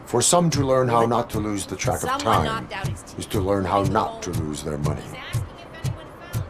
For some to learn how not to lose the track of Someone time knocked out his teeth. is to learn how not to lose their money. He's asking if anyone found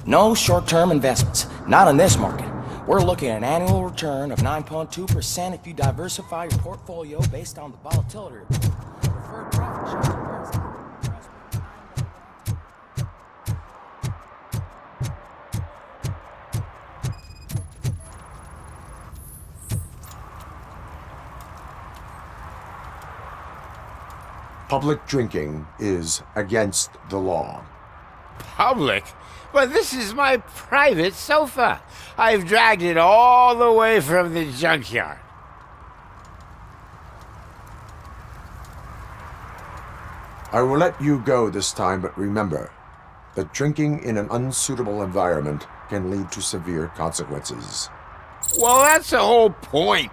No short-term investments, not in this market. We're looking at an annual return of 9.2% if you diversify your portfolio based on the volatility report. Preferred profit sharing. Public drinking is against the law. Public? But this is my private sofa. I've dragged it all the way from the junkyard. I will let you go this time, but remember that drinking in an unsuitable environment can lead to severe consequences. Well, that's the whole point.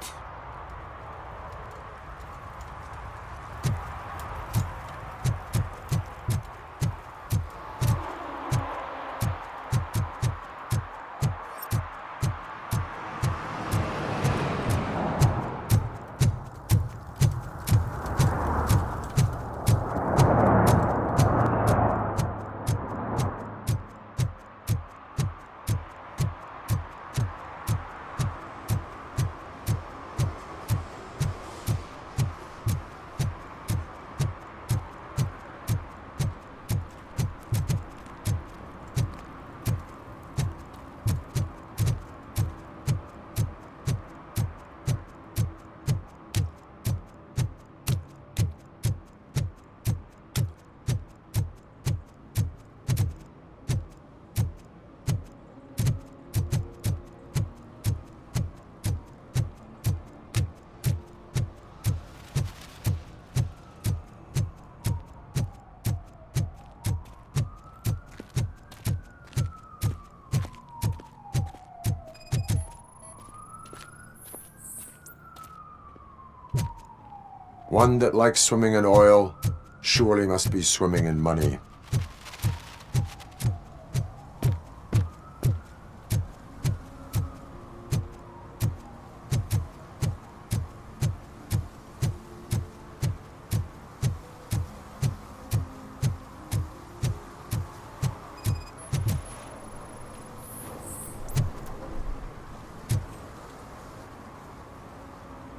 One that likes swimming in oil surely must be swimming in money.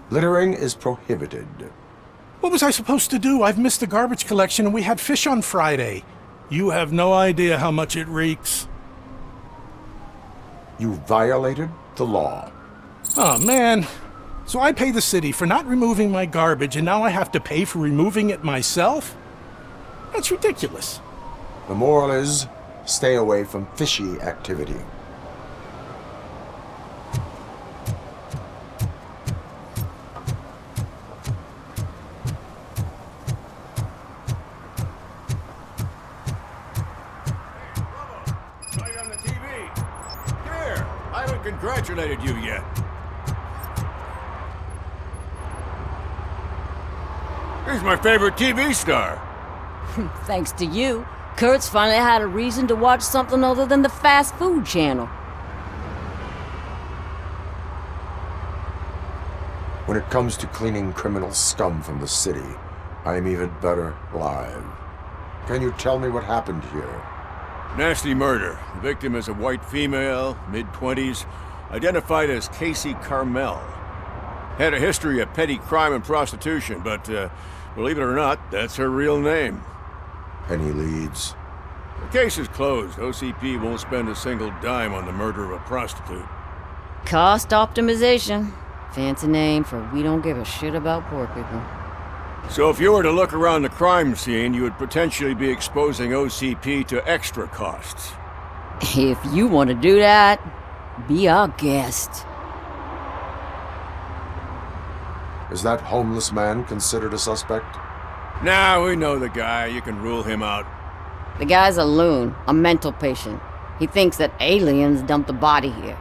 Littering is prohibited. What was I supposed to do? I've missed the garbage collection and we had fish on Friday. You have no idea how much it reeks. You violated the law. Oh, man. So I pay the city for not removing my garbage and now I have to pay for removing it myself? That's ridiculous. The moral is, stay away from fishy activity. Congratulated you yet. He's my favorite TV star. Thanks to you, Kurt's finally had a reason to watch something other than the fast food channel. When it comes to cleaning criminal scum from the city, I am even better live. Can you tell me what happened here? Nasty murder. The victim is a white female, mid-20s, identified as Casey Carmel. Had a history of petty crime and prostitution, but believe it or not, that's her real name. Any leads? The case is closed. OCP won't spend a single dime on the murder of a prostitute. Cost optimization. Fancy name for we don't give a shit about poor people. So if you were to look around the crime scene, you would potentially be exposing OCP to extra costs. If you want to do that, be our guest. Is that homeless man considered a suspect? Nah, we know the guy. You can rule him out. The guy's a loon, a mental patient. He thinks that aliens dumped the body here.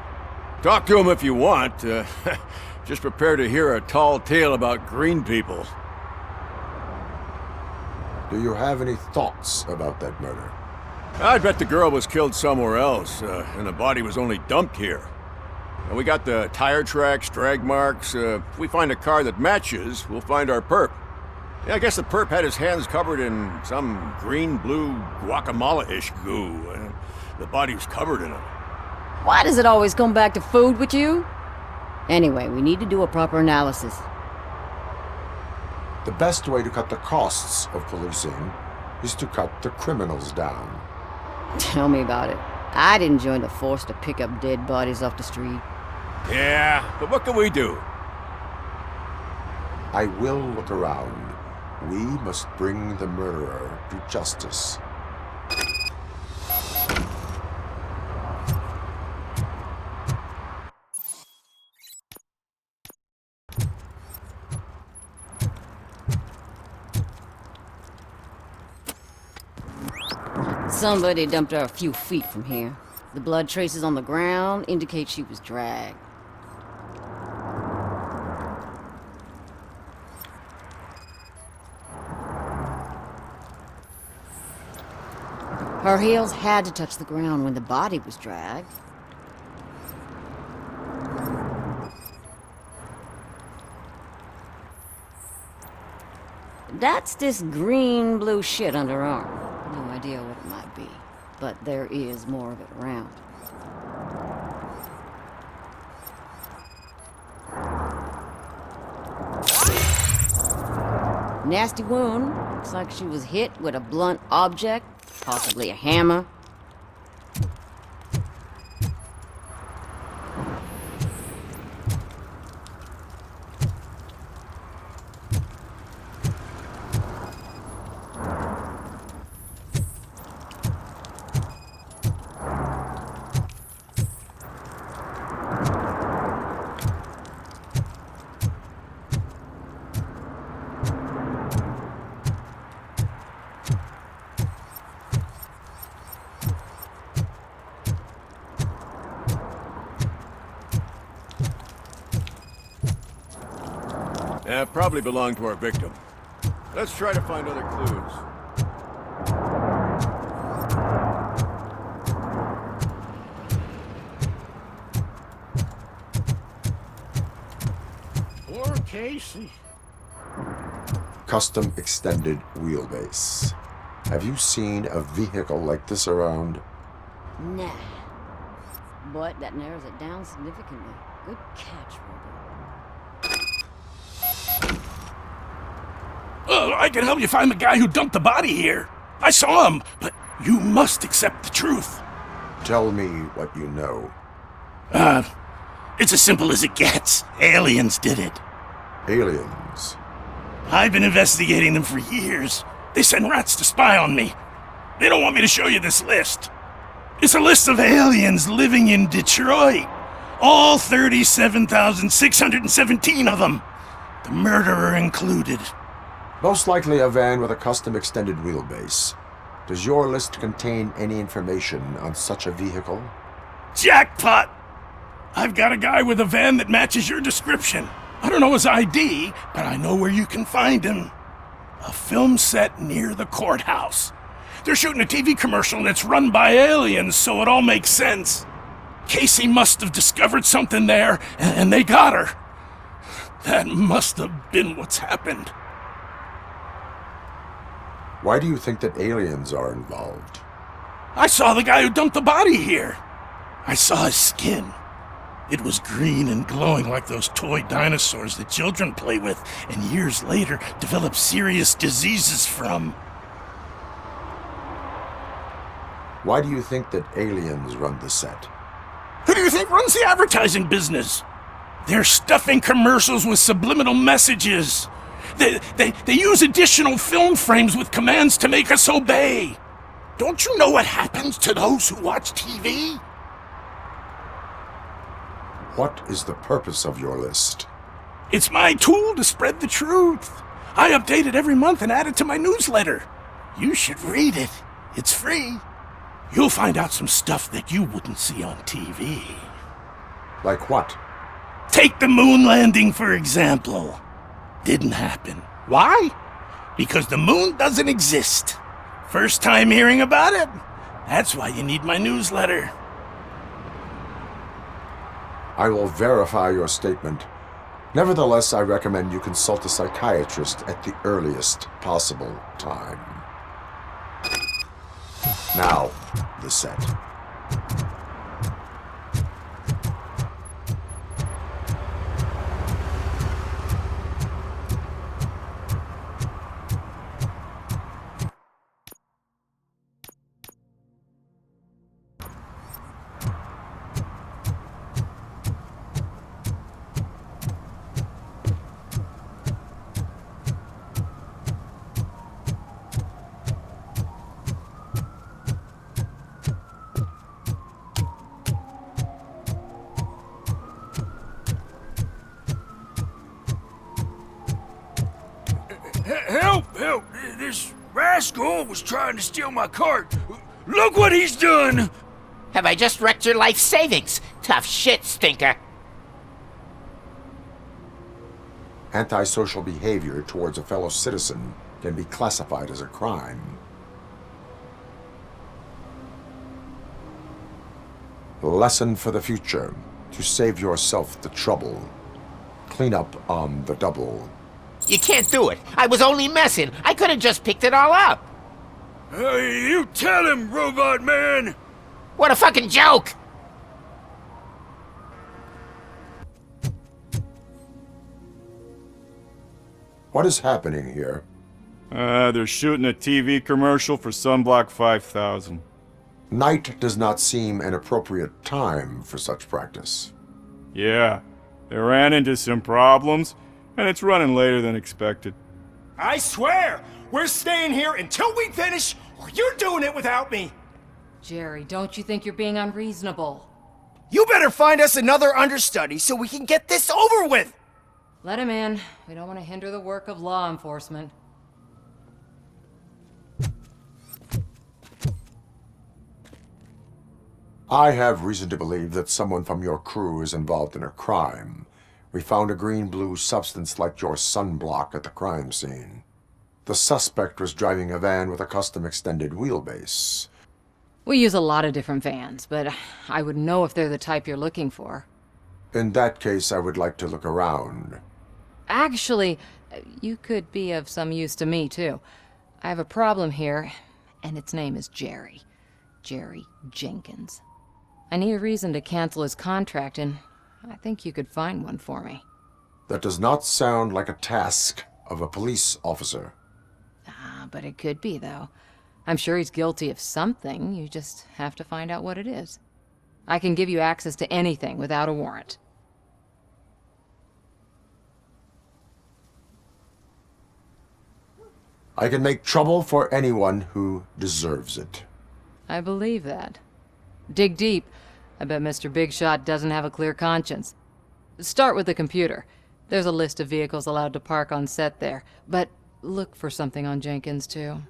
Talk to him if you want. Just prepare to hear a tall tale about green people. Do you have any thoughts about that murder? I bet the girl was killed somewhere else, and the body was only dumped here. And we got the tire tracks, drag marks. If we find a car that matches, we'll find our perp. Yeah, I guess the perp had his hands covered in some green-blue guacamole-ish goo. The body was covered in it. Why does it always come back to food with you? Anyway, we need to do a proper analysis. The best way to cut the costs of policing is to cut the criminals down. Tell me about it. I didn't join the force to pick up dead bodies off the street. Yeah, but what can we do? I will look around. We must bring the murderer to justice. Somebody dumped her a few feet from here. The blood traces on the ground indicate she was dragged. Her heels had to touch the ground when the body was dragged. That's this green-blue shit under her arm. No idea what it might be, but there is more of it around. Nasty wound. Looks like she was hit with a blunt object, possibly a hammer. Probably belonged to our victim. Let's try to find other clues. Poor Casey. Custom extended wheelbase. Have you seen a vehicle like this around? Nah. But that narrows it down significantly. Good catch, Robo. I can help you find the guy who dumped the body here. I saw him, but you must accept the truth. Tell me what you know. It's as simple as it gets. Aliens did it. Aliens. I've been investigating them for years. They send rats to spy on me. They don't want me to show you this list. It's a list of aliens living in Detroit. All 37,617 of them. The murderer included. Most likely a van with a custom extended wheelbase. Does your list contain any information on such a vehicle? Jackpot! I've got a guy with a van that matches your description. I don't know his ID, but I know where you can find him. A film set near the courthouse. They're shooting a TV commercial and it's run by aliens, so it all makes sense. Casey must have discovered something there, and they got her. That must have been what's happened. Why do you think that aliens are involved? I saw the guy who dumped the body here. I saw his skin. It was green and glowing like those toy dinosaurs that children play with and years later develop serious diseases from. Why do you think that aliens run the set? Who do you think runs the advertising business? They're stuffing commercials with subliminal messages. They use additional film frames with commands to make us obey. Don't you know what happens to those who watch TV? What is the purpose of your list? It's my tool to spread the truth. I update it every month and add it to my newsletter. You should read it. It's free. You'll find out some stuff that you wouldn't see on TV. Like what? Take the moon landing, for example. Didn't happen. Why? Because the moon doesn't exist. First time hearing about it? That's why you need my newsletter. I will verify your statement. Nevertheless, I recommend you consult a psychiatrist at the earliest possible time. Now, the set. Help! Help! This rascal was trying to steal my cart. Look what he's done! Have I just wrecked your life savings? Tough shit, stinker. Antisocial behavior towards a fellow citizen can be classified as a crime. Lesson for the future: to save yourself the trouble. Clean up on the double. You can't do it. I was only messing. I could have just picked it all up. You tell him, Robot Man! What a fucking joke! What is happening here? They're shooting a TV commercial for Sunblock 5000. Night does not seem an appropriate time for such practice. Yeah, they ran into some problems, and it's running later than expected. I swear, we're staying here until we finish, or you're doing it without me. Jerry, don't you think you're being unreasonable? You better find us another understudy so we can get this over with. Let him in. We don't want to hinder the work of law enforcement. I have reason to believe that someone from your crew is involved in a crime. We found a green-blue substance like your sunblock at the crime scene. The suspect was driving a van with a custom extended wheelbase. We use a lot of different vans, but I would know if they're the type you're looking for. In that case, I would like to look around. Actually, you could be of some use to me, too. I have a problem here, and its name is Jerry. Jerry Jenkins. I need a reason to cancel his contract, and I think you could find one for me. That does not sound like a task of a police officer. But it could be, though. I'm sure he's guilty of something. You just have to find out what it is. I can give you access to anything without a warrant. I can make trouble for anyone who deserves it. I believe that. Dig deep. I bet Mr. Big Shot doesn't have a clear conscience. Start with the computer. There's a list of vehicles allowed to park on set there, but look for something on Jenkins, too.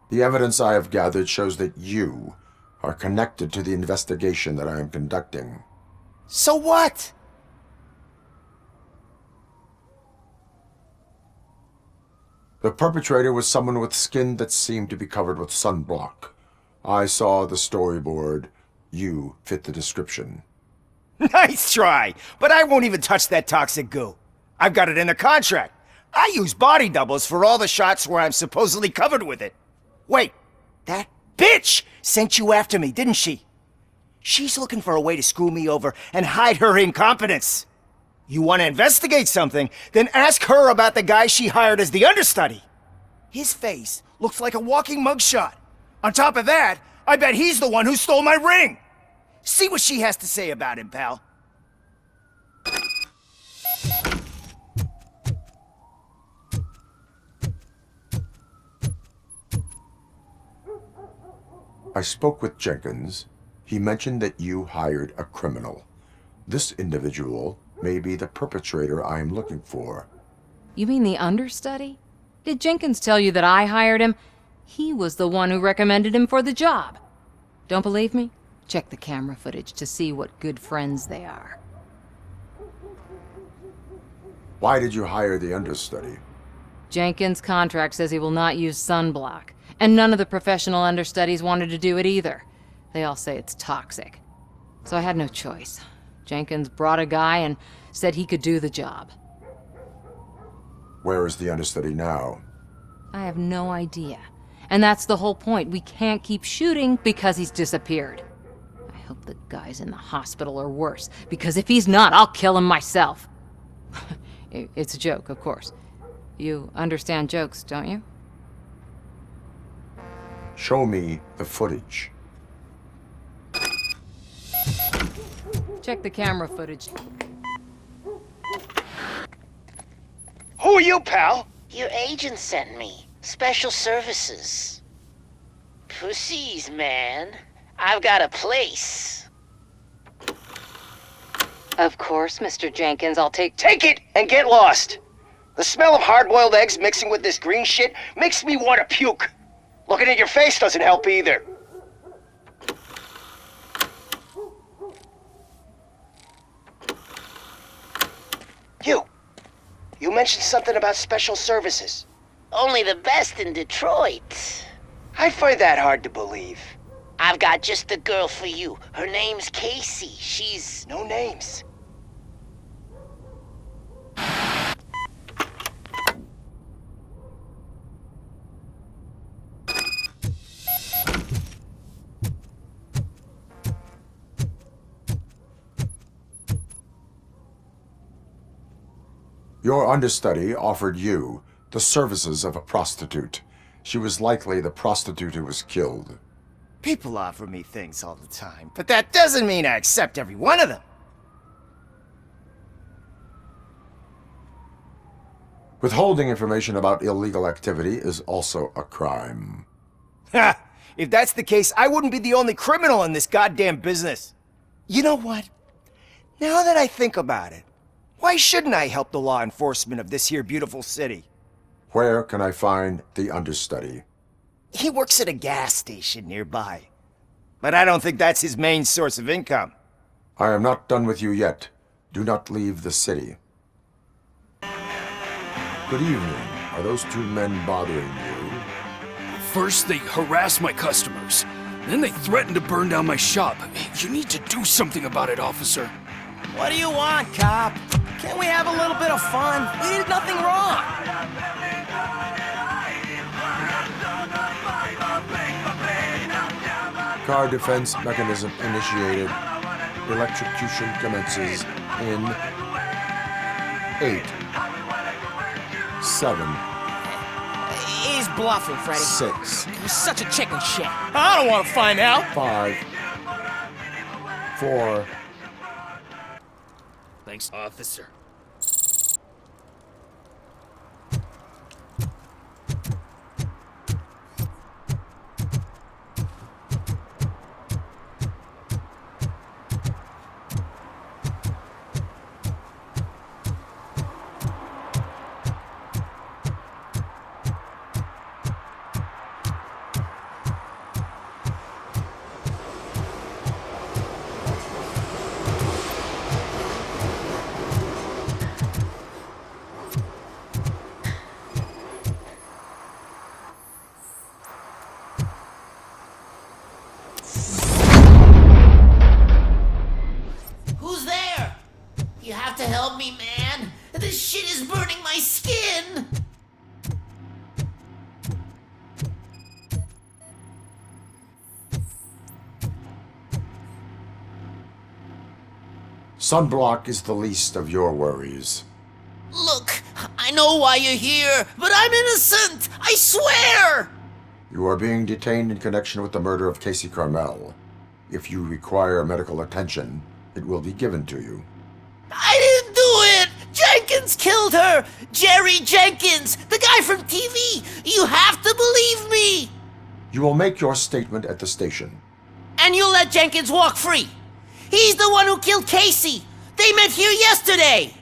The evidence I have gathered shows that you are connected to the investigation that I am conducting. So what? The perpetrator was someone with skin that seemed to be covered with sunblock. I saw the storyboard. You fit the description. Nice try, but I won't even touch that toxic goo. I've got it in the contract. I use body doubles for all the shots where I'm supposedly covered with it. Wait, that bitch sent you after me, didn't she? She's looking for a way to screw me over and hide her incompetence. You want to investigate something, then ask her about the guy she hired as the understudy. His face looks like a walking mugshot. On top of that, I bet he's the one who stole my ring. See what she has to say about him, pal. I spoke with Jenkins. He mentioned that you hired a criminal. This individual may be the perpetrator I am looking for. You mean the understudy? Did Jenkins tell you that I hired him? He was the one who recommended him for the job. Don't believe me? Check the camera footage to see what good friends they are. Why did you hire the understudy? Jenkins' contract says he will not use sunblock, and none of the professional understudies wanted to do it either. They all say it's toxic. So I had no choice. Jenkins brought a guy and said he could do the job. Where is the understudy now? I have no idea. And that's the whole point. We can't keep shooting because he's disappeared. I hope the guy's in the hospital or worse, because if he's not, I'll kill him myself. It's a joke, of course. You understand jokes, don't you? Show me the footage. Check the camera footage. Who are you, pal? Your agent sent me. Special services. Pussies, man. I've got a place. Of course, Mr. Jenkins, I'll take Take it and get lost. The smell of hard-boiled eggs mixing with this green shit makes me want to puke. Looking at your face doesn't help either. You mentioned something about special services. Only the best in Detroit. I find that hard to believe. I've got just the girl for you. Her name's Casey. She's... No names. Your understudy offered you the services of a prostitute. She was likely the prostitute who was killed. People offer me things all the time, but that doesn't mean I accept every one of them. Withholding information about illegal activity is also a crime. Ha! If that's the case, I wouldn't be the only criminal in this goddamn business. You know what? Now that I think about it, why shouldn't I help the law enforcement of this here beautiful city? Where can I find the understudy? He works at a gas station nearby. But I don't think that's his main source of income. I am not done with you yet. Do not leave the city. Good evening. Are those two men bothering you? First, they harass my customers. Then they threaten to burn down my shop. You need to do something about it, officer. What do you want, cop? Can't we have a little bit of fun? We did nothing wrong. Car defense mechanism initiated. Electrocution commences in 8, 7, He's bluffing, Freddy. 6, You're such a chicken shit. I don't want to find out. 5, 4, Thanks, officer. have to help me, man. This shit is burning my skin. Sunblock is the least of your worries. Look, I know why you're here, but I'm innocent. I swear. You are being detained in connection with the murder of Casey Carmel. If you require medical attention, it will be given to you. I didn't do it! Jenkins killed her! Jerry Jenkins, the guy from TV! You have to believe me! You will make your statement at the station. And you'll let Jenkins walk free! He's the one who killed Casey! They met here yesterday!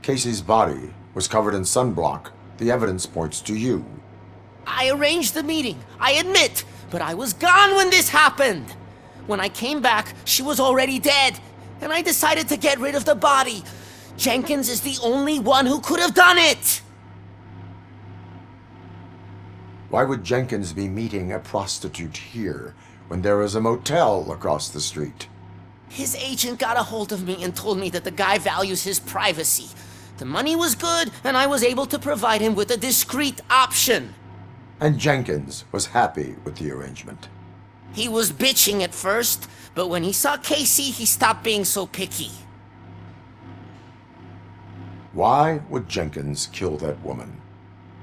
Casey's body was covered in sunblock. The evidence points to you. I arranged the meeting, I admit, but I was gone when this happened. When I came back, she was already dead, and I decided to get rid of the body. Jenkins is the only one who could have done it! Why would Jenkins be meeting a prostitute here when there is a motel across the street? His agent got a hold of me and told me that the guy values his privacy. The money was good, and I was able to provide him with a discreet option. And Jenkins was happy with the arrangement. He was bitching at first, but when he saw Casey, he stopped being so picky. Why would Jenkins kill that woman?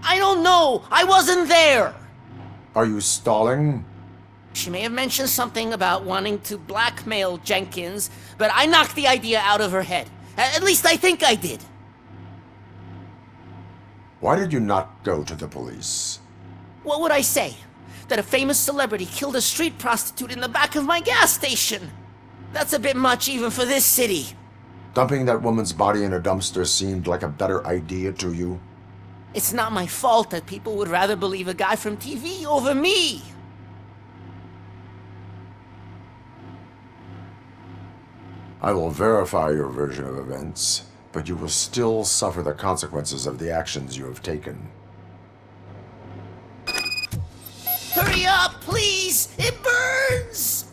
I don't know! I wasn't there! Are you stalling? She may have mentioned something about wanting to blackmail Jenkins, but I knocked the idea out of her head. At least I think I did. Why did you not go to the police? What would I say? That a famous celebrity killed a street prostitute in the back of my gas station? That's a bit much even for this city. Dumping that woman's body in a dumpster seemed like a better idea to you? It's not my fault that people would rather believe a guy from TV over me. I will verify your version of events, but you will still suffer the consequences of the actions you have taken. Hurry up, please! It burns!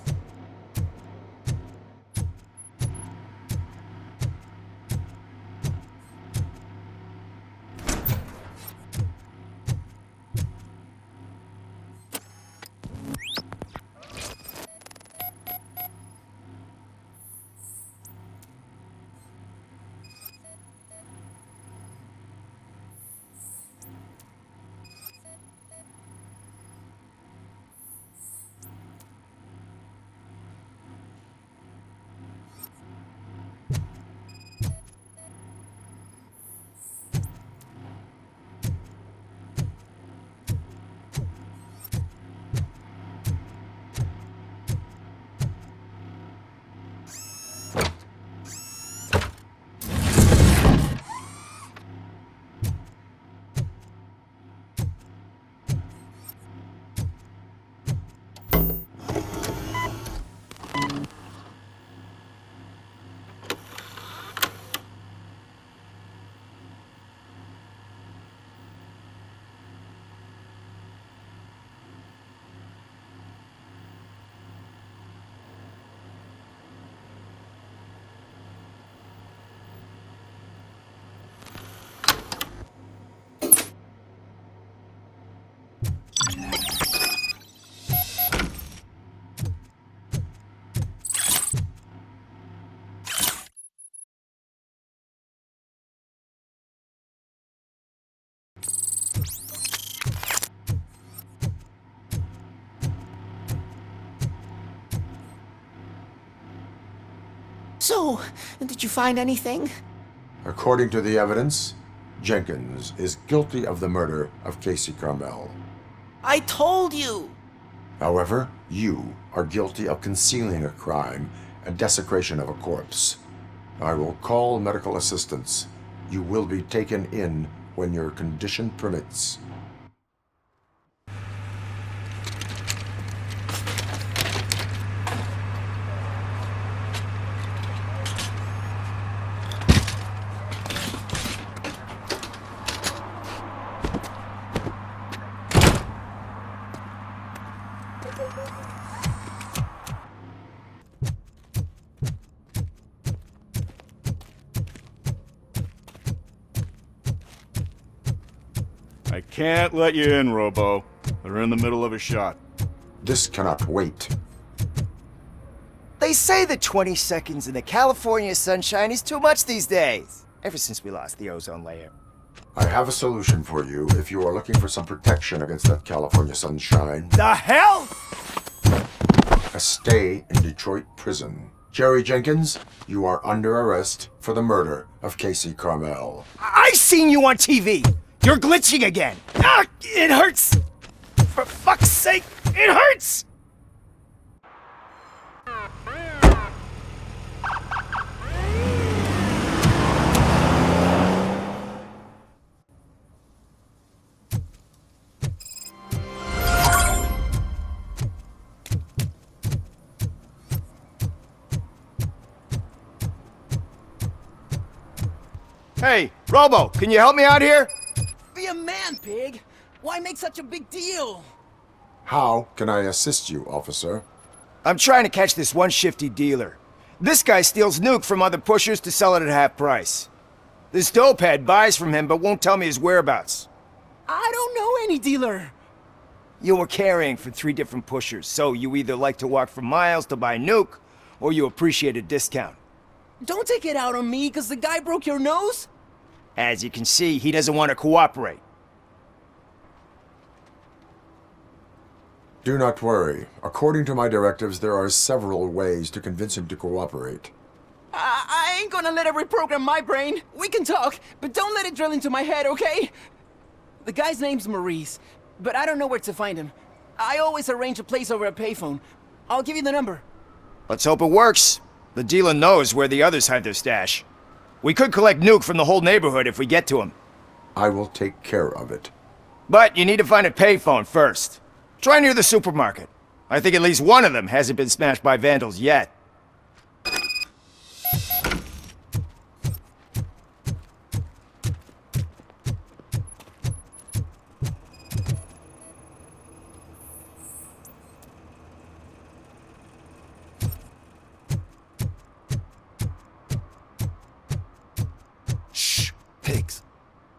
So, did you find anything? According to the evidence, Jenkins is guilty of the murder of Casey Carmel. I told you! However, you are guilty of concealing a crime and desecration of a corpse. I will call medical assistance. You will be taken in when your condition permits. I can't let you in, Robo. They're in the middle of a shot. This cannot wait. They say that 20 seconds in the California sunshine is too much these days. Ever since we lost the ozone layer. I have a solution for you if you are looking for some protection against that California sunshine. The hell? A stay in Detroit prison. Jerry Jenkins, you are under arrest for the murder of Casey Carmel. I seen you on TV. You're glitching again. Ah, it hurts. For fuck's sake, it hurts. Hey, Robo, can you help me out here? Be a man, Pig! Why make such a big deal? How can I assist you, officer? I'm trying to catch this one shifty dealer. This guy steals nuke from other pushers to sell it at half price. This dopehead buys from him but won't tell me his whereabouts. I don't know any dealer. You were carrying for 3 different pushers, so you either like to walk for miles to buy nuke, or you appreciate a discount. Don't take it out on me because the guy broke your nose? As you can see, he doesn't want to cooperate. Do not worry. According to my directives, there are several ways to convince him to cooperate. I ain't gonna let it reprogram my brain. We can talk, but don't let it drill into my head, okay? The guy's name's Maurice, but I don't know where to find him. I always arrange a place over a payphone. I'll give you the number. Let's hope it works. The dealer knows where the others hide their stash. We could collect nuke from the whole neighborhood if we get to him. I will take care of it. But you need to find a payphone first. Try near the supermarket. I think at least one of them hasn't been smashed by vandals yet. Shh, pigs.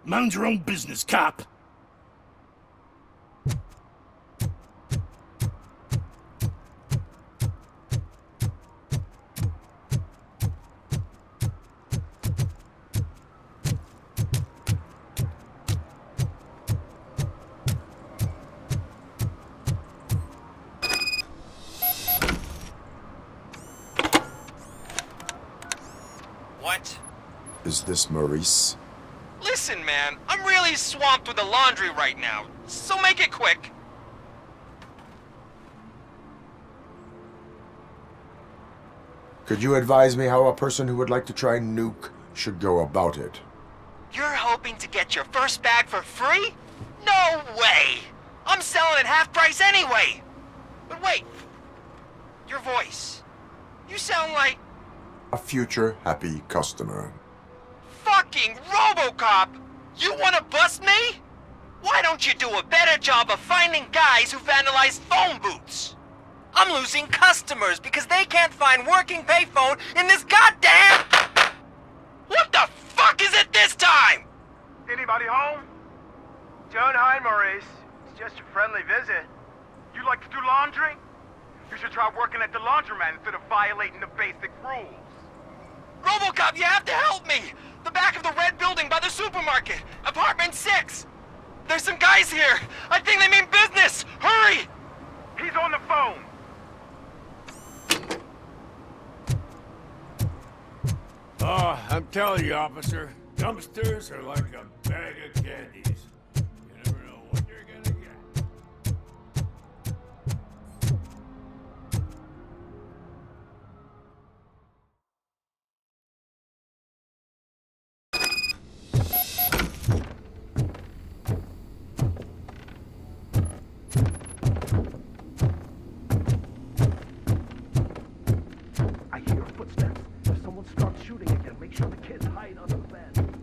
Mind your own business, cop. What? Is this Maurice? Listen, man, I'm really swamped with the laundry right now, so make it quick. Could you advise me how a person who would like to try nuke should go about it? You're hoping to get your first bag for free? No way! I'm selling at half price anyway! But wait, your voice. You sound like A future happy customer. fucking RoboCop! You wanna bust me? Why don't you do a better job of finding guys who vandalize phone booths? I'm losing customers because they can't find working payphone in this goddamn... What the fuck is it this time? Anybody home? Don't hide, Maurice. It's just a friendly visit. You like to do laundry? You should try working at the laundromat instead of violating the basic rules. RoboCop, you have to help me! The back of the red building by the supermarket, apartment 6. There's some guys here. I think they mean business. Hurry! He's on the phone. Oh, I'm telling you, officer, dumpsters are like a bag of candies. You never know what you're gonna get. I hear footsteps. If someone starts shooting again, make sure the kids hide under the bed.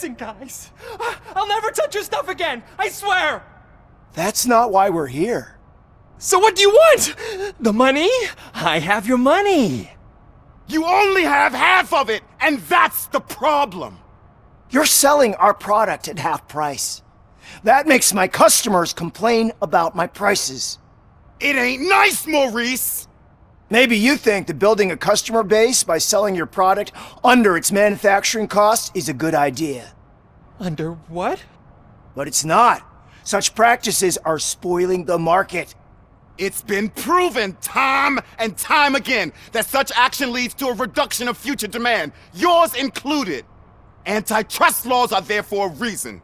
Listen, guys. I'll never touch your stuff again. I swear. That's not why we're here. So what do you want? The money? I have your money. You only have half of it, and that's the problem. You're selling our product at half price. That makes my customers complain about my prices. It ain't nice, Maurice! Maybe you think that building a customer base by selling your product under its manufacturing cost is a good idea. Under what? But it's not. Such practices are spoiling the market. It's been proven time and time again that such action leads to a reduction of future demand, yours included. Antitrust laws are there for a reason.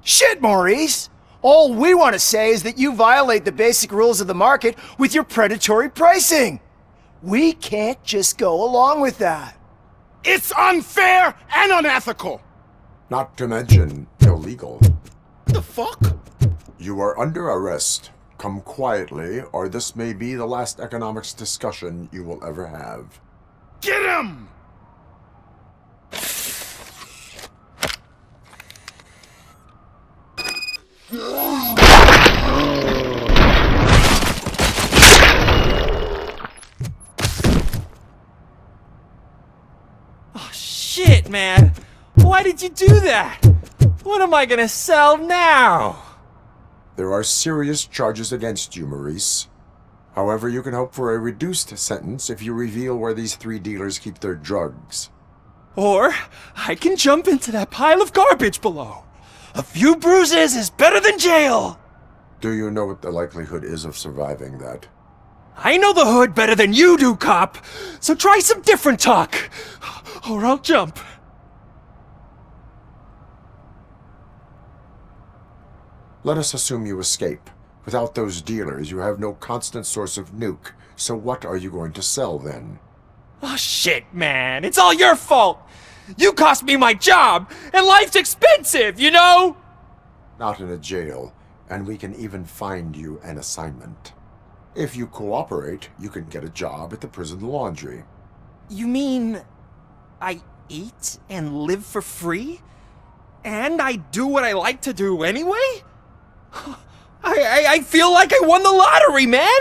Shit, Maurice! All we want to say is that you violate the basic rules of the market with your predatory pricing. We can't just go along with that. It's unfair and unethical! Not to mention illegal. The fuck? You are under arrest. Come quietly, or this may be the last economics discussion you will ever have. Get him! Oh, shit, man. Why did you do that? What am I gonna sell now? There are serious charges against you, Maurice. However, you can hope for a reduced sentence if you reveal where these 3 dealers keep their drugs. Or I can jump into that pile of garbage below. A few bruises is better than jail. Do you know what the likelihood is of surviving that? I know the hood better than you do, cop. So try some different talk, or I'll jump. Let us assume you escape. Without those dealers, you have no constant source of nuke. So what are you going to sell then? Oh shit, man. It's all your fault. You cost me my job, and life's expensive, you know? Not in a jail, and we can even find you an assignment. If you cooperate, you can get a job at the prison laundry. You mean I eat and live for free? And I do what I like to do anyway? I feel like I won the lottery, man!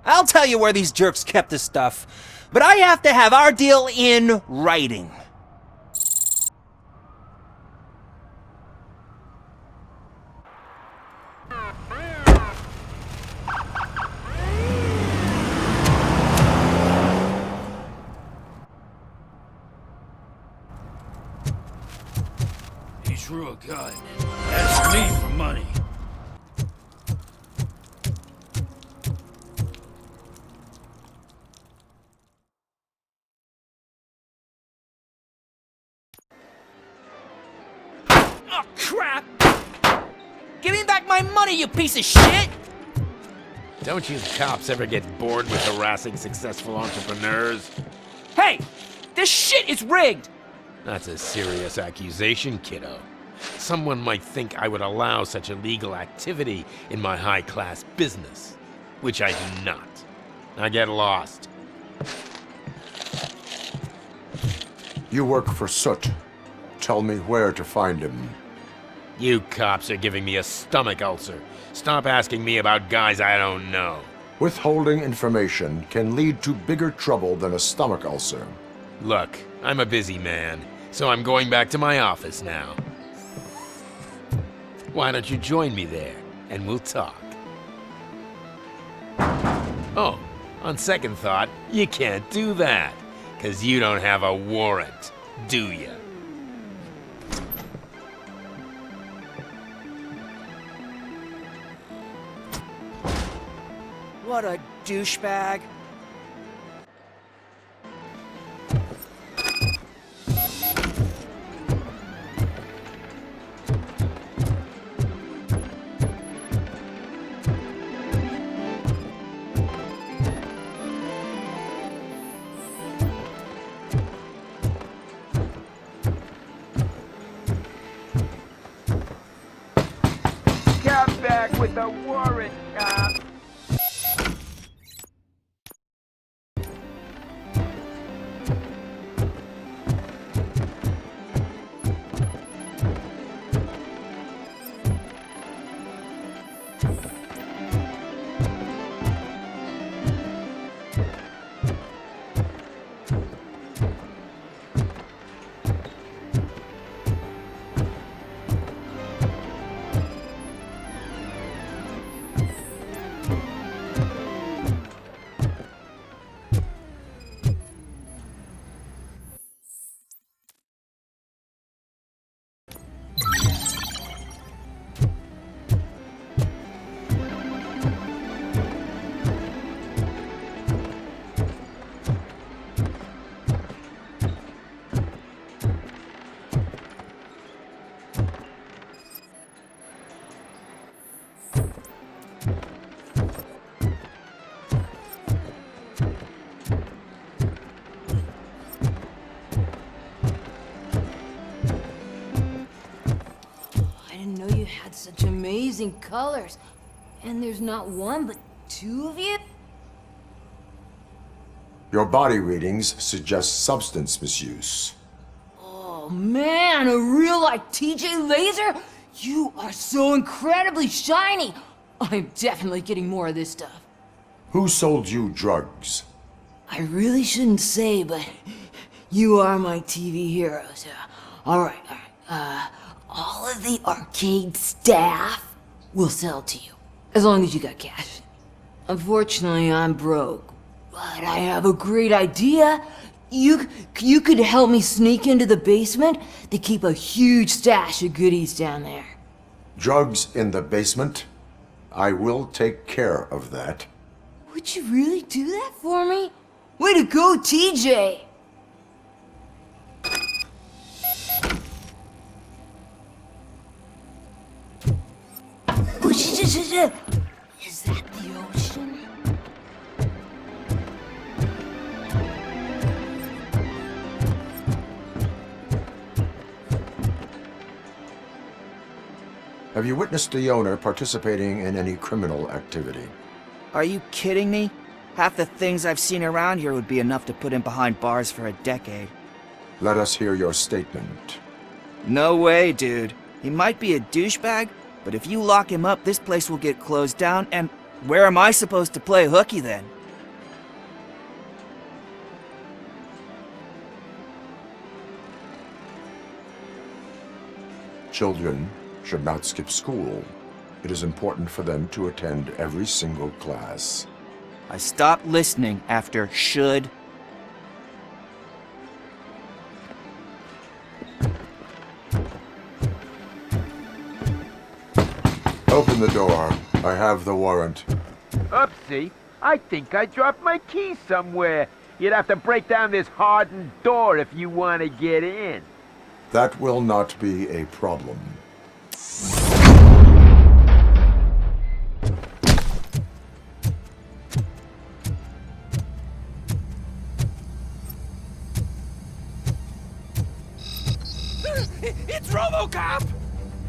I'll tell you where these jerks kept the stuff, but I have to have our deal in writing. He's real good. Ask me for money. Oh, crap! Give me back my money, you piece of shit! Don't you cops ever get bored with harassing successful entrepreneurs? Hey! This shit is rigged! That's a serious accusation, kiddo. Someone might think I would allow such illegal activity in my high-class business, which I do not. Now get lost. You work for Soot. Tell me where to find him. You cops are giving me a stomach ulcer. Stop asking me about guys I don't know. Withholding information can lead to bigger trouble than a stomach ulcer. Look, I'm a busy man, so I'm going back to my office now. Why don't you join me there, and we'll talk. Oh, on second thought, you can't do that, 'cause you don't have a warrant, do you? What a douchebag. Come back with a warrant, cop. such amazing colors. And there's not one, but two of you? Your body readings suggest substance misuse. Oh man, a real like TJ Laser? You are so incredibly shiny! I'm definitely getting more of this stuff. Who sold you drugs? I really shouldn't say, but you are my TV heroes. Alright. All of the arcade staff will sell to you, as long as you got cash. Unfortunately, I'm broke, but I have a great idea. You could help me sneak into the basement. They keep a huge stash of goodies down there. Drugs in the basement? I will take care of that. Would you really do that for me? Way to go, TJ! Is that the ocean? Have you witnessed the owner participating in any criminal activity? Are you kidding me? Half the things I've seen around here would be enough to put him behind bars for a decade. Let us hear your statement. No way, dude. He might be a douchebag, but if you lock him up, this place will get closed down, and where am I supposed to play hooky then? Children should not skip school. It is important for them to attend every single class. I stopped listening after should. Open the door. I have the warrant. Oopsie. I think I dropped my keys somewhere. You'd have to break down this hardened door if you want to get in. That will not be a problem. It's RoboCop!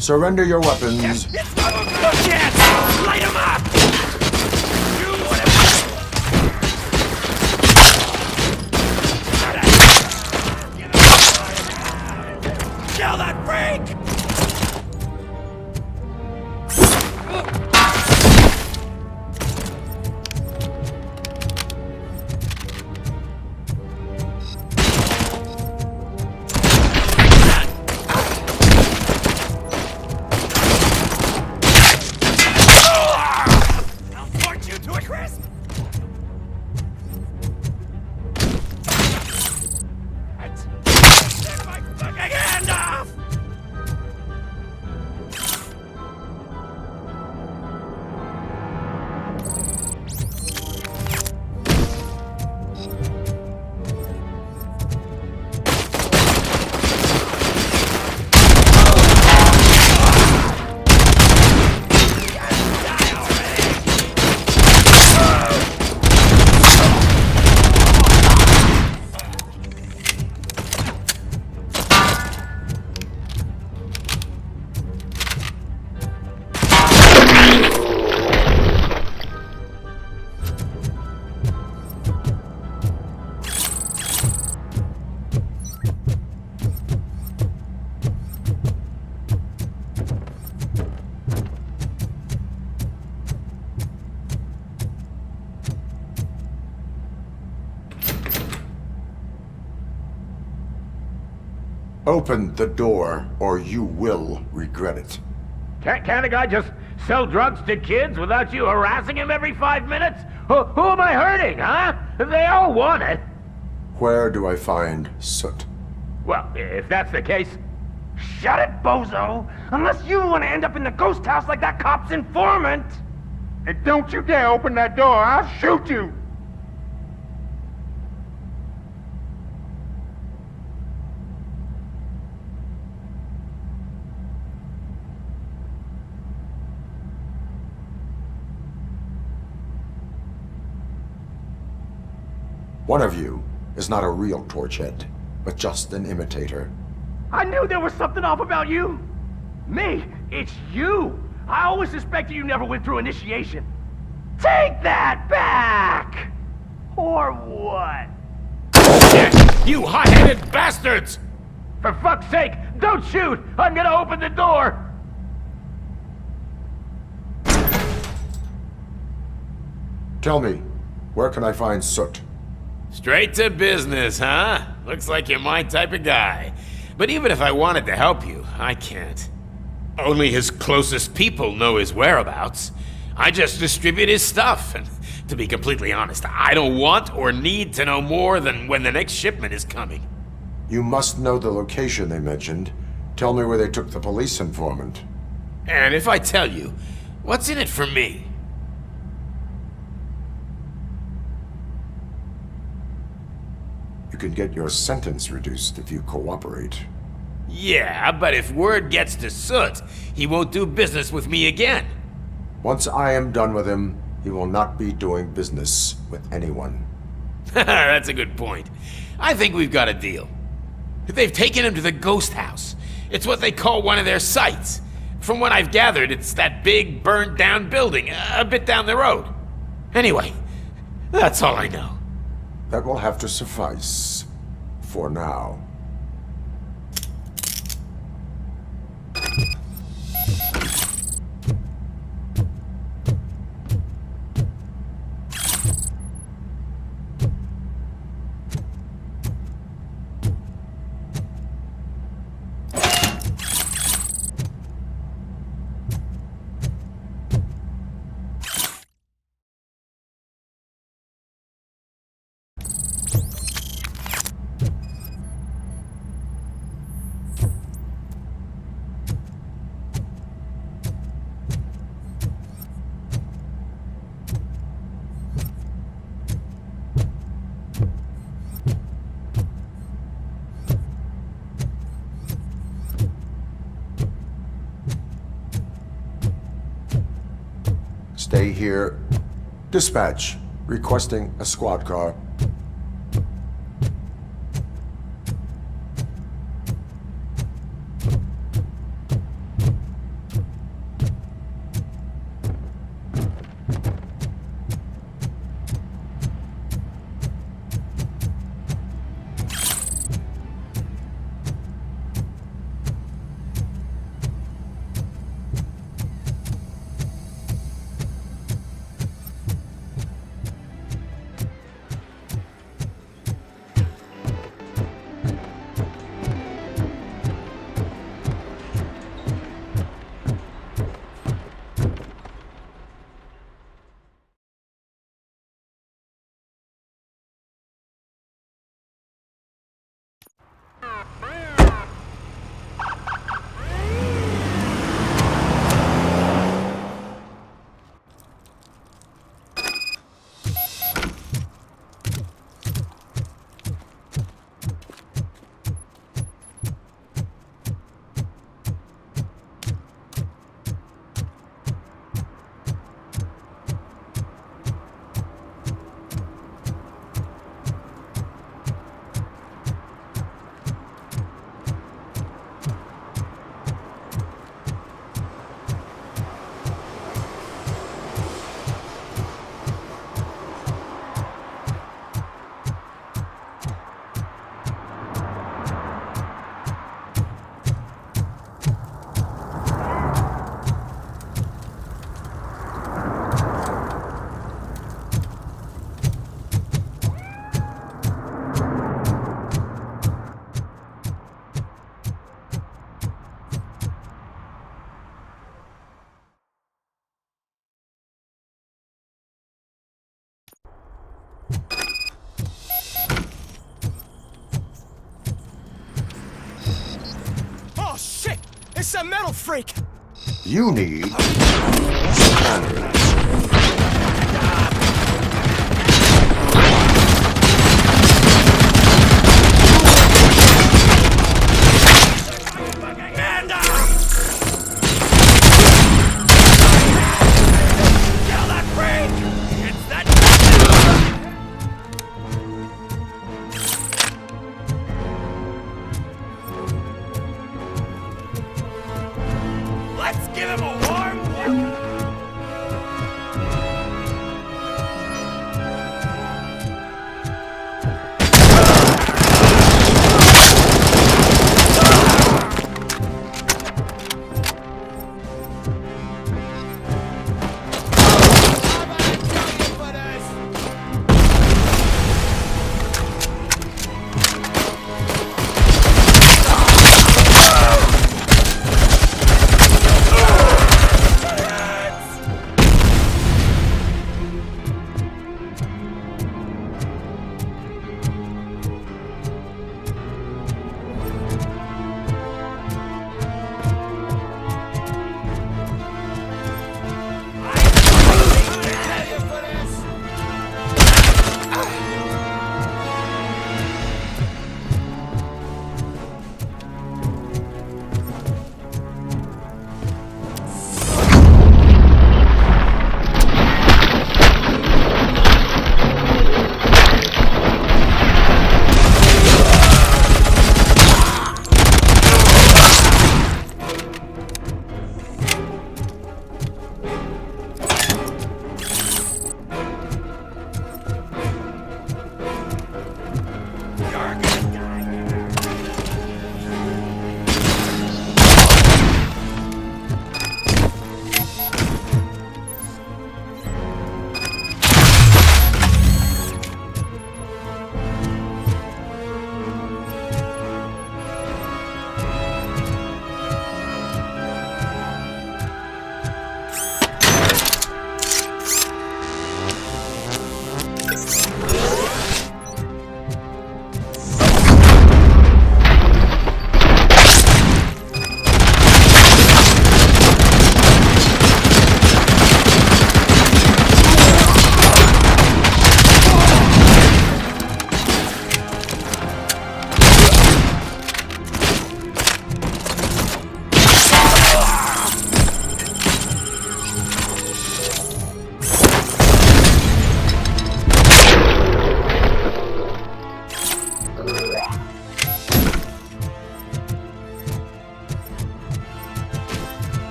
Surrender your weapons. It's RoboCop! Yes! Light him up! You kill that freak! Open the door, or you will regret it. Can't a guy just sell drugs to kids without you harassing him every 5 minutes? Who am I hurting, huh? They all want it. Where do I find soot? Well, if that's the case, shut it, bozo! Unless you want to end up in the ghost house like that cop's informant! And don't you dare open that door, I'll shoot you! One of you is not a real torchhead, but just an imitator. I knew there was something off about you! Me? It's you! I always suspected you never went through initiation. Take that back! Or what? You hot-headed bastards! For fuck's sake, don't shoot! I'm gonna open the door! Tell me, where can I find Soot? Straight to business, huh? Looks like you're my type of guy. But even if I wanted to help you, I can't. Only his closest people know his whereabouts. I just distribute his stuff, and to be completely honest, I don't want or need to know more than when the next shipment is coming. You must know the location they mentioned. Tell me where they took the police informant. And if I tell you, what's in it for me? You can get your sentence reduced if you cooperate. Yeah, but if word gets to Soot, he won't do business with me again. Once I am done with him, he will not be doing business with anyone. That's a good point. I think we've got a deal. They've taken him to the ghost house. It's what they call one of their sites. From what I've gathered, it's that big, burned-down building a bit down the road. Anyway, that's all I know. That will have to suffice. For now. Stay here. Dispatch. Requesting a squad car. It's a metal freak! You need scanners.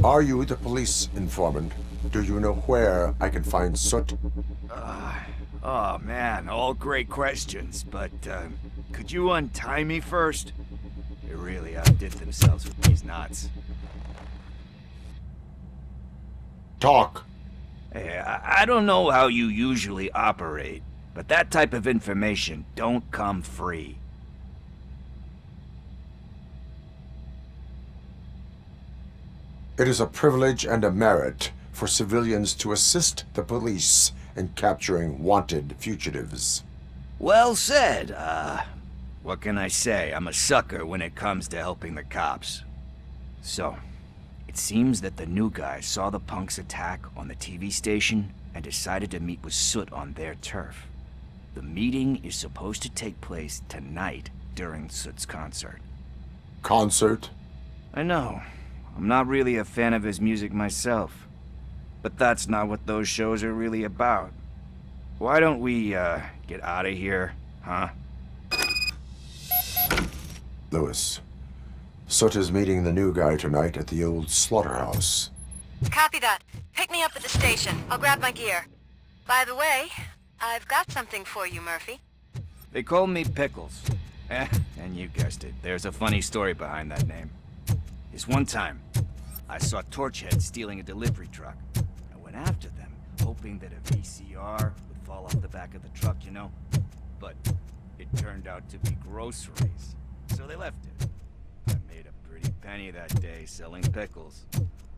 Are you the police informant? Do you know where I can find Soot? Oh man, all great questions, but could you untie me first? They really outdid themselves with these knots. Talk. Hey, I don't know how you usually operate, but that type of information don't come free. It is a privilege and a merit for civilians to assist the police in capturing wanted fugitives. Well said. What can I say? I'm a sucker when it comes to helping the cops. So, it seems that the new guy saw the punks' attack on the TV station and decided to meet with Soot on their turf. The meeting is supposed to take place tonight during Soot's concert. Concert? I know. I'm not really a fan of his music myself. But that's not what those shows are really about. Why don't we, get out of here, huh? Lewis, Soot is meeting the new guy tonight at the old slaughterhouse. Copy that. Pick me up at the station. I'll grab my gear. By the way, I've got something for you, Murphy. They call me Pickles. And you guessed it, there's a funny story behind that name. This one time, I saw Torchhead stealing a delivery truck. I went after them, hoping that a VCR would fall off the back of the truck, you know? But it turned out to be groceries, so they left it. I made a pretty penny that day selling pickles.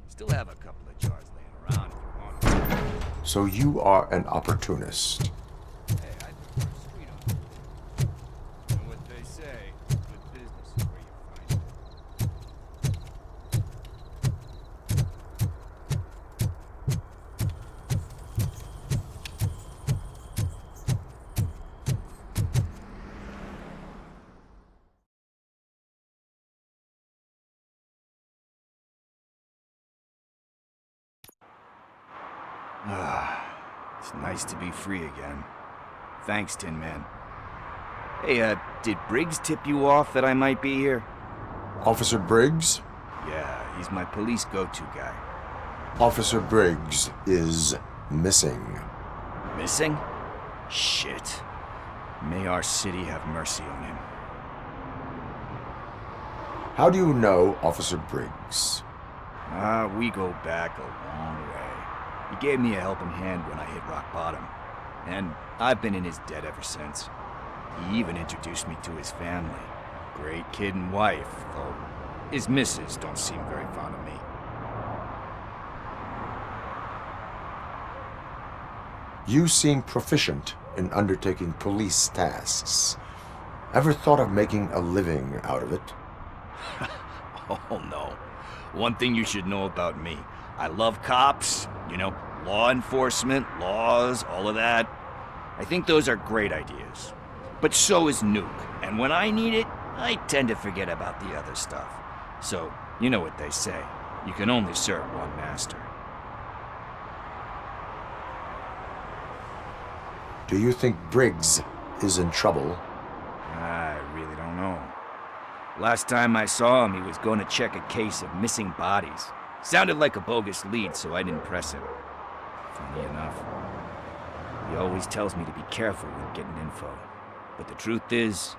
Still have a couple of jars laying around if you want. So you are an opportunist. Hey, I prefer sweet on it. And what they say, good business is where you find it. It's nice to be free again. Thanks, Tin Man. Hey, did Briggs tip you off that I might be here? Officer Briggs? Yeah, he's my police go-to guy. Officer Briggs is missing. Missing? Shit. May our city have mercy on him. How do you know Officer Briggs? We go back a long way. He gave me a helping hand when I hit rock bottom. And I've been in his debt ever since. He even introduced me to his family. Great kid and wife, though his missus don't seem very fond of me. You seem proficient in undertaking police tasks. Ever thought of making a living out of it? Oh no. One thing you should know about me. I love cops, you know, law enforcement, laws, all of that. I think those are great ideas. But so is Nuke, and when I need it, I tend to forget about the other stuff. So, you know what they say. You can only serve one master. Do you think Briggs is in trouble? I really don't know. Last time I saw him, he was going to check a case of missing bodies. Sounded like a bogus lead, so I didn't press him. Funny enough, he always tells me to be careful when getting info. But the truth is,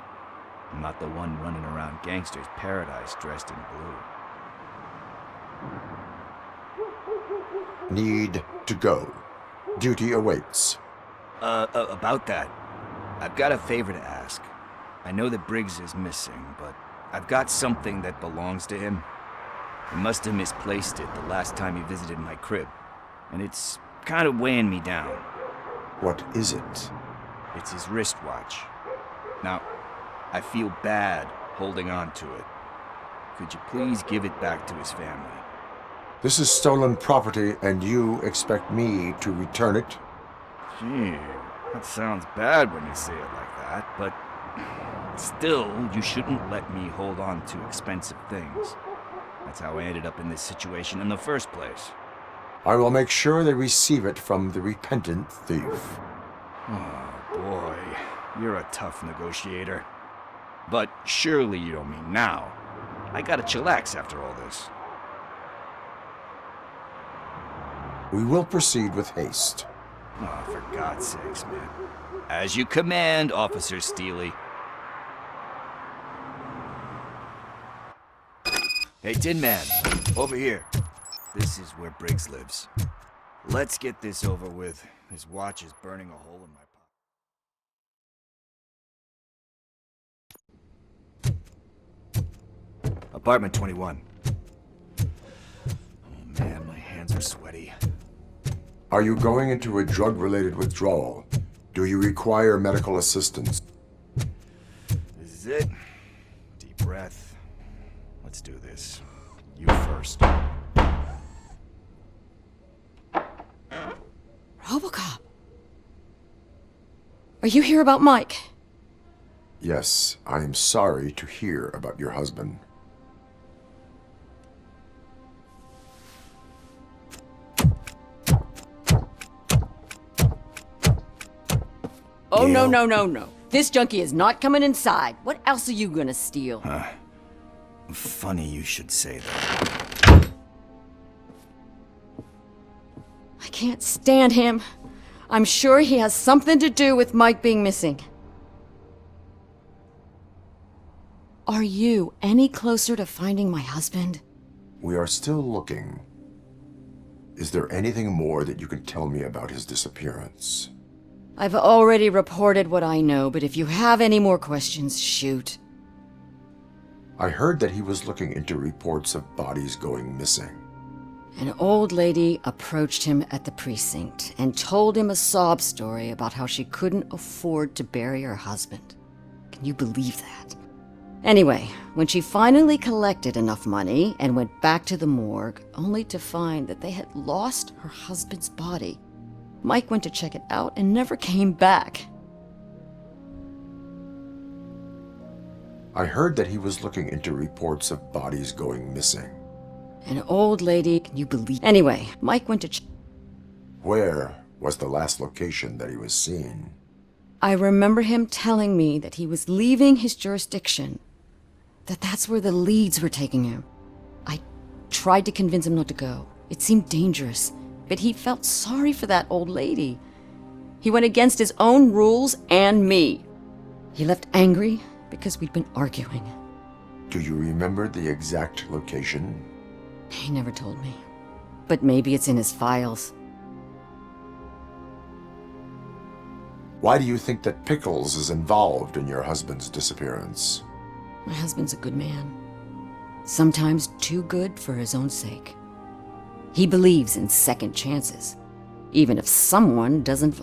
I'm not the one running around gangster's paradise dressed in blue. Need to go. Duty awaits. About that, I've got a favor to ask. I know that Briggs is missing, but I've got something that belongs to him. He must have misplaced it the last time he visited my crib, and it's kind of weighing me down. What is it? It's his wristwatch. Now, I feel bad holding on to it. Could you please give it back to his family? This is stolen property, and you expect me to return it? Gee, that sounds bad when you say it like that, but still, you shouldn't let me hold on to expensive things. That's how I ended up in this situation in the first place. I will make sure they receive it from the repentant thief. Oh boy, you're a tough negotiator. But surely you don't mean now. I gotta chillax after all this. We will proceed with haste. Oh, for God's sakes, man. As you command, Officer Steely. Hey, Tin Man, over here. This is where Briggs lives. Let's get this over with. His watch is burning a hole in my pocket. Apartment 21. Oh man, my hands are sweaty. Are you going into a drug-related withdrawal? Do you require medical assistance? This is it. Deep breath. Let's do this. You first. RoboCop. Are you here about Mike? Yes, I am sorry to hear about your husband. Oh, no, no, no, no. This junkie is not coming inside. What else are you gonna steal? Funny you should say that. I can't stand him. I'm sure he has something to do with Mike being missing. Are you any closer to finding my husband? We are still looking. Is there anything more that you can tell me about his disappearance? I've already reported what I know, but if you have any more questions, shoot. I heard that he was looking into reports of bodies going missing. An old lady approached him at the precinct and told him a sob story about how she couldn't afford to bury her husband. Can you believe that? Anyway, when she finally collected enough money and went back to the morgue, only to find that they had lost her husband's body, Mike went to check it out and never came back. I heard that he was looking into reports of bodies going missing. An old lady, can you believe? Anyway, Mike went to Where was the last location that he was seen? I remember him telling me that he was leaving his jurisdiction, that's where the leads were taking him. I tried to convince him not to go. It seemed dangerous, but he felt sorry for that old lady. He went against his own rules and me. He left angry because we'd been arguing. Do you remember the exact location? He never told me. But maybe it's in his files. Why do you think that Pickles is involved in your husband's disappearance? My husband's a good man. Sometimes too good for his own sake. He believes in second chances, even if someone doesn't.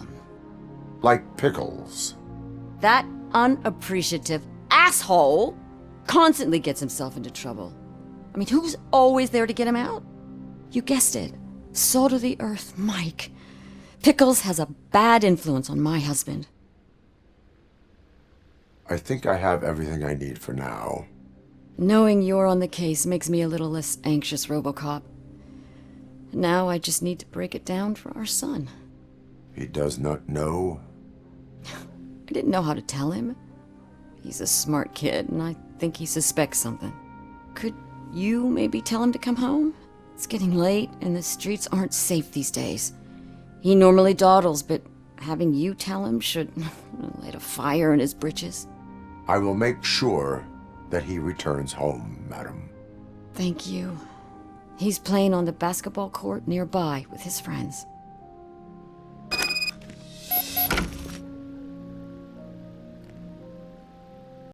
Like Pickles. That unappreciative asshole constantly gets himself into trouble. I mean, who's always there to get him out? You guessed it. Salt of the earth, Mike. Pickles has a bad influence on my husband. I think I have everything I need for now. Knowing you're on the case makes me a little less anxious, RoboCop. Now I just need to break it down for our son. He does not know? I didn't know how to tell him. He's a smart kid, and I think he suspects something. Could you maybe tell him to come home? It's getting late, and the streets aren't safe these days. He normally dawdles, but having you tell him should light a fire in his britches. I will make sure that he returns home, madam. Thank you. He's playing on the basketball court nearby with his friends.